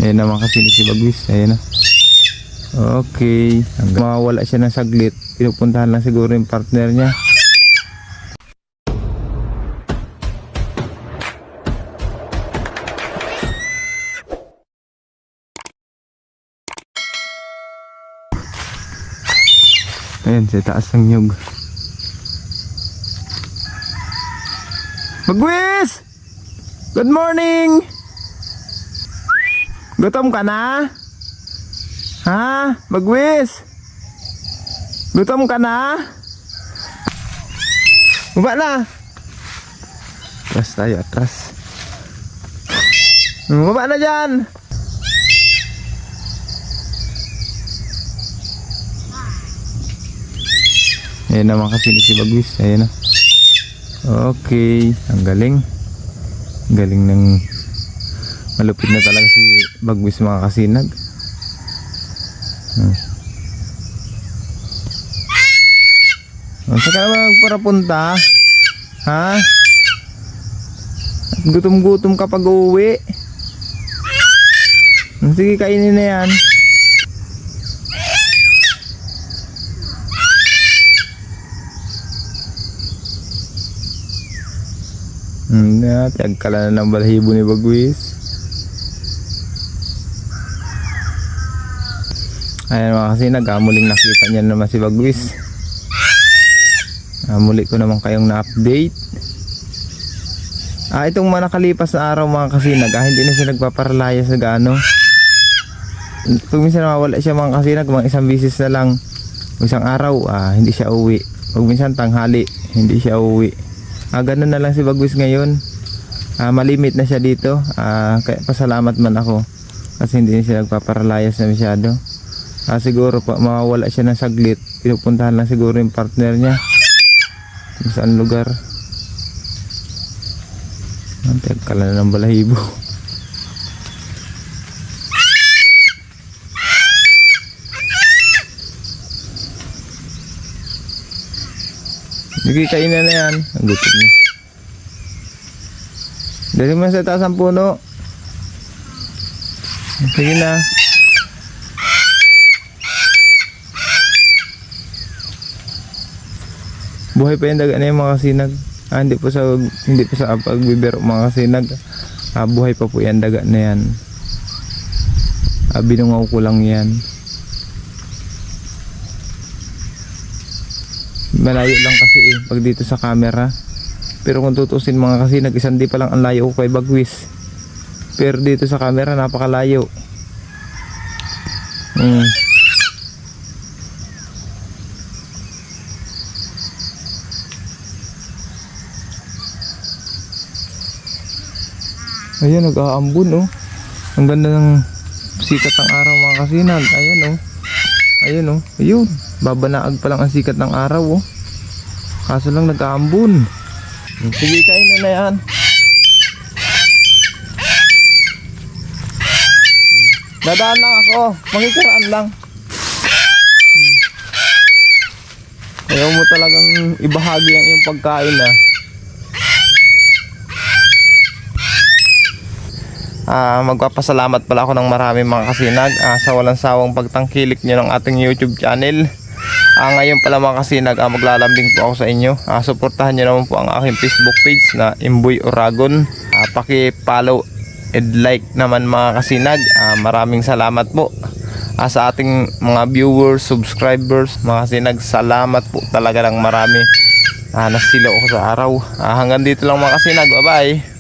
Ayan naman kasi si Bagwis. Ayan na. Okay. Hanggang mawala siya ng saglit. Pinupuntahan lang siguro yung partner niya. Ayan, sa taas ng nyug. Bagwis! Good morning! Gutom ka na? Ha? Bagwis? Gutom ka na? Baba na! Atras tayo, atras. Baba na dyan! Ayan naman kasi si Bagwis. Ayan na. Okay. Ang galing. Galing ng malupit na talaga si Bagwis mga kasinag. Saan ka naman magparapunta? Ha? At gutom-gutom ka pag uuwi. Sige, kainin na yan. Tiyag ka lang ng balahibo ni Bagwis. Ayan mga kasi nagamuling nakita niya naman si Bagwis. Muli ko naman kayong na-update. Itong mga nakalipas na araw mga kasinag, hindi na siya nagpaparalaya sa gaano. Pag minsan mawala siya mga kasinag, mga isang bisis na lang. Isang araw, hindi siya uwi. Pag minsan tanghali, hindi siya uwi. Ganun na lang si Bagwis ngayon. Malimit na siya dito. Kaya pasalamat man ako kasi hindi na siya nagpaparalayas na masyado. Siguro pa mawawala siya ng saglit. Pinupuntahan lang siguro yung partner niya kung saan lugar. Tagkala na ng balahibo. Sige, kainan na yan. Ang gutom niya. Dali mo sa taas ang puno. Sige na. Buhay pa yung daga na yung mga kasinag. Hindi po sa pagbibiro mga kasinag. Buhay pa po yan daga na yan. Binungaw ko lang yan. Malayo lang kasi pag dito sa camera. Pero kung tutusin mga kasinag, isang di pa lang ang layo ko kay Bagwis. Pero dito sa camera napakalayo. Ayan, nag-aambon Ang ganda ng sikat ng araw mga kasinag. Ayan Ayan ayun. Babanaag pa lang ang sikat ng araw Kaso lang nag-aambon. Sige, kain na yan. Dadaan lang ako. Makikaraan lang. Ayaw mo talagang ibahagi ang iyong pagkain Magpapasalamat pala ako ng marami mga kasinag sa walang sawang pagtangkilik nyo ng ating YouTube channel. Ngayon pala mga kasinag, maglalambing po ako sa inyo. Suportahan nyo naman po ang aking Facebook page na Imboy Oragon. Paki-follow and like naman mga kasinag. Maraming salamat po sa ating mga viewers, subscribers. Mga kasinag, salamat po talaga ng marami. Nasilo ako sa araw. Hanggang dito lang mga kasinag. Bye bye.